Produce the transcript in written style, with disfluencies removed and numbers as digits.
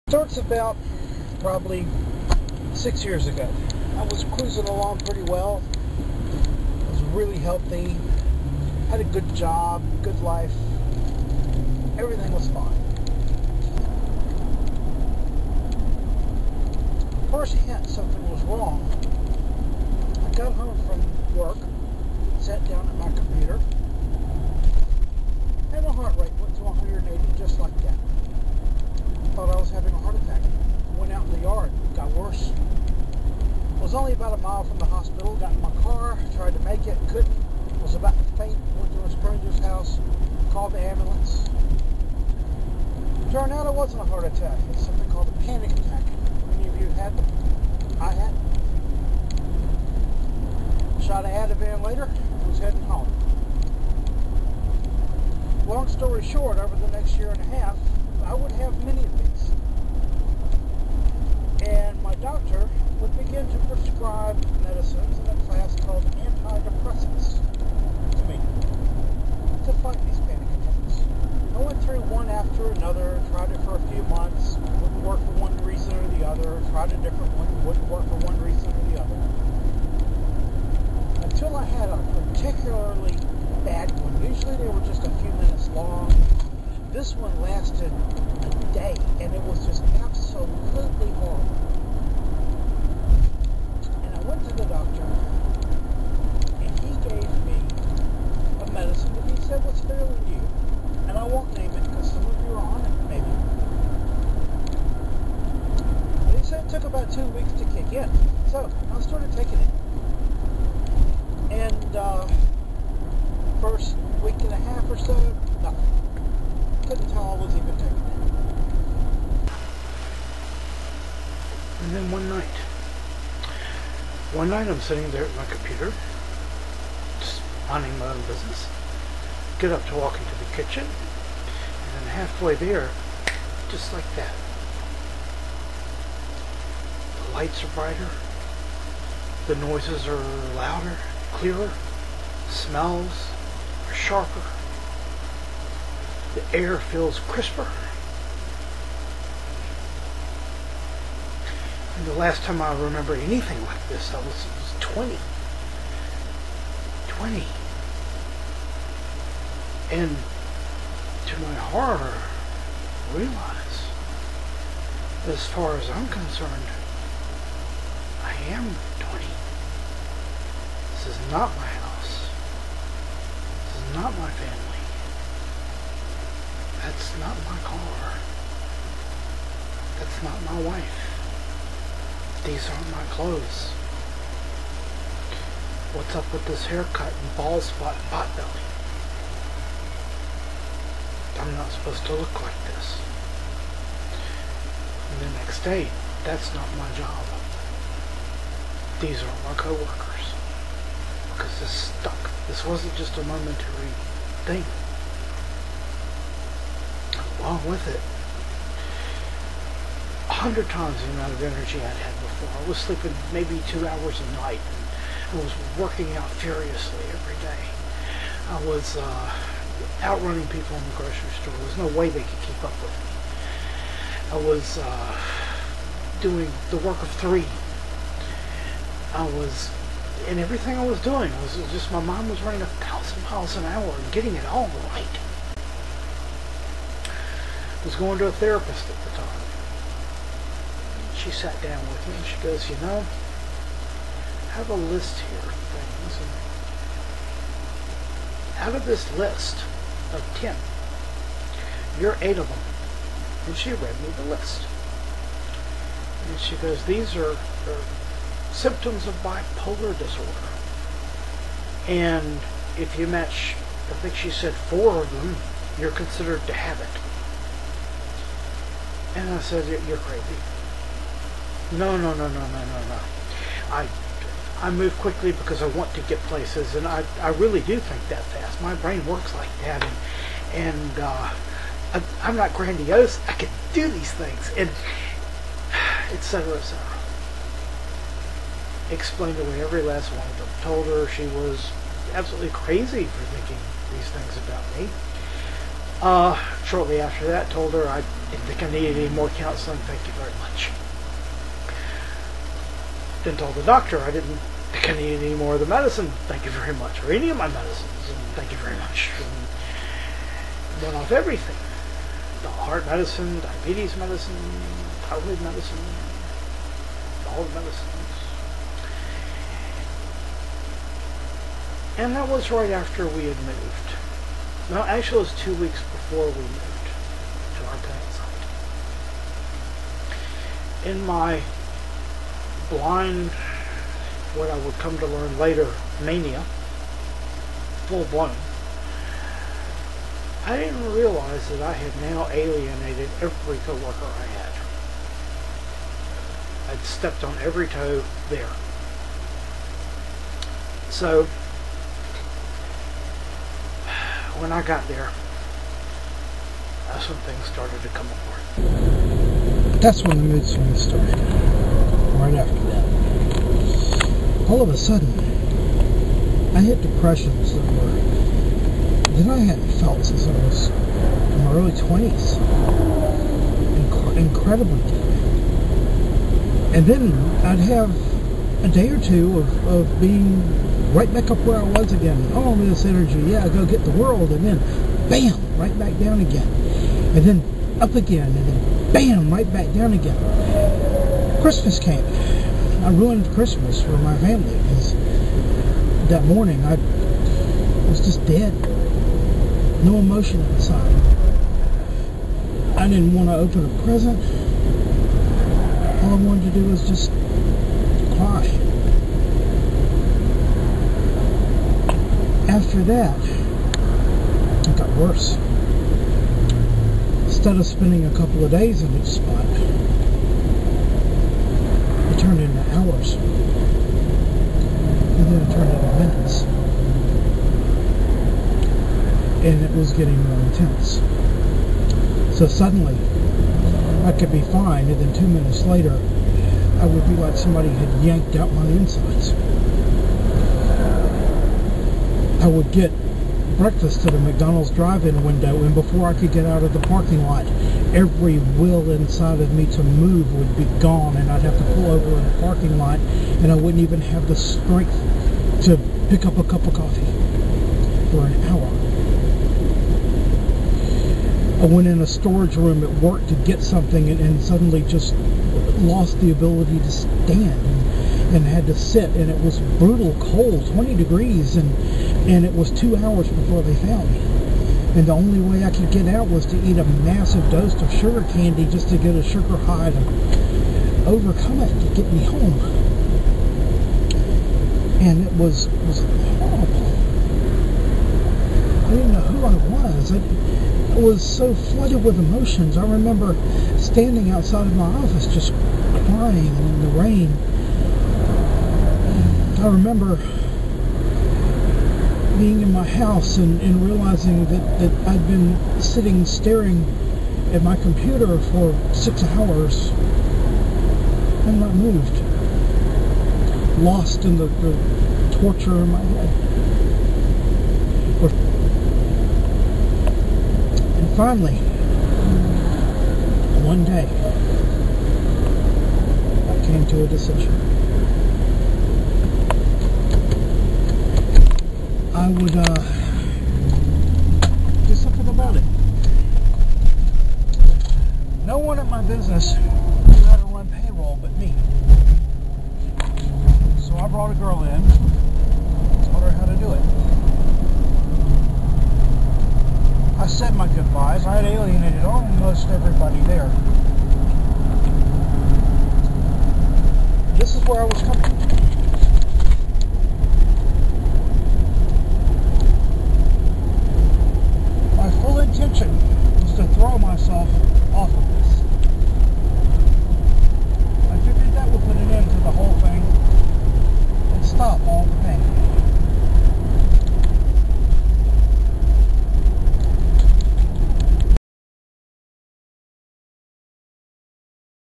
Starts about probably 6 years ago. I was cruising along pretty well. I was really healthy. Had a good job, good life. Everything was fine. First hint something was wrong. I got home from work, sat down at my computer, and my heart rate went to 180 just like that. Thought I was having a heart attack. Went out in the yard. It got worse. Was only about a mile from the hospital. Got in my car. Tried to make it. Couldn't. Was about to faint. Went to a stranger's house. Called the ambulance. Turned out it wasn't a heart attack. It's something called a panic attack. Many of you had them. I had. Shot an Ativan later. Was heading home. Long story short, over the next year and a half, I would have many of these. And my doctor would begin to prescribe medicines in a class called antidepressants to me to fight these panic attacks. I went through one after another, tried it for a few months, wouldn't work for one reason or the other, tried a different one, wouldn't work for one reason or the other. Until I had a particularly bad one. Usually they were just a few minutes long. This one lasted a day, and it was just absolutely horrible. And I went to the doctor, and he gave me a medicine that he said was fairly new. And I won't name it because some of you are on it, maybe. But he said it took about 2 weeks to kick in. So I started taking it. And first week and a half or so, nothing. Couldn't tell I was even taking it. And then one night I'm sitting there at my computer, just minding my own business. Get up to walk into the kitchen, and then halfway there, just like that, the lights are brighter, the noises are louder, clearer, smells are sharper, the air feels crisper. And the last time I remember anything like this, I was 20. And to my horror, realize, as far as I'm concerned, I am 20. This is not my house. This is not my family. That's not my car. That's not my wife. These aren't my clothes. What's up with this haircut and bald spot and pot belly? I'm not supposed to look like this. And the next day, that's not my job. These aren't my coworkers. Because this stuck. This wasn't just a momentary thing. Along with it, 100 times the amount of energy I'd had before. I was sleeping maybe 2 hours a night, and I was working out furiously every day. I was outrunning people in the grocery store. There was no way they could keep up with me. I was doing the work of 3. And everything I was doing was just, my mind was running 1,000 miles an hour and getting it all right. I was going to a therapist at the time. She sat down with me and she goes, I have a list here of things, and out of this list of 10, you're 8 of them. And she read me the list. And she goes, these are symptoms of bipolar disorder. And if you match, I think she said 4 of them, you're considered to have it. And I said, you're crazy. No. I move quickly because I want to get places, and I really do think that fast. My brain works like that, and I'm not grandiose. I can do these things, and etc. Explained away every last one of them. Told her she was absolutely crazy for thinking these things about me. Shortly after that, told her I didn't think I needed any more counseling. Thank you very much. Then told the doctor I didn't think I needed any more of the medicine. Thank you very much. Or any of my medicines. And thank you very much. And went off everything. The heart medicine, diabetes medicine, thyroid medicine, all the medicines. And that was right after we had moved. No, actually it was 2 weeks before we moved to our plant site. In my blind, what I would come to learn later, mania, full blown, I didn't realize that I had now alienated every coworker I had. I'd stepped on every toe there. So, when I got there, that's when things started to come apart. That's when the mood swings started. Right after that. All of a sudden, I hit depressions that I hadn't felt since I was in my early 20s. Incredibly deep. And then I'd have a day or two of being right back up where I was again. Oh, this energy, yeah, go get the world, and then bam, right back down again. And then up again, and then bam, right back down again. Christmas came. I ruined Christmas for my family because that morning I was just dead. No emotion inside. I didn't want to open a present. All I wanted to do was just cry. After that, it got worse. Instead of spending a couple of days in each spot, it turned into hours. And then it turned into minutes. And it was getting more intense. So suddenly, I could be fine, and then 2 minutes later, I would be like somebody had yanked out my insides. I would get breakfast at a McDonald's drive-in window, and before I could get out of the parking lot, every will inside of me to move would be gone, and I'd have to pull over in the parking lot, and I wouldn't even have the strength to pick up a cup of coffee for an hour. I went in a storage room at work to get something and suddenly just lost the ability to stand and had to sit, and it was brutal cold, 20 degrees, and it was 2 hours before they found me. And the only way I could get out was to eat a massive dose of sugar candy just to get a sugar high to overcome it, to get me home. And it was horrible. I didn't know who I was. I was so flooded with emotions. I remember standing outside of my office just crying in the rain. I remember being in my house and realizing that I'd been sitting staring at my computer for 6 hours and not moved, lost in the torture in my head. And finally, one day, I came to a decision. I would do something about it. No one at my business knew how to run payroll but me. So I brought a girl in, taught her how to do it. I said my goodbyes. I had alienated almost everybody there. This is where I was coming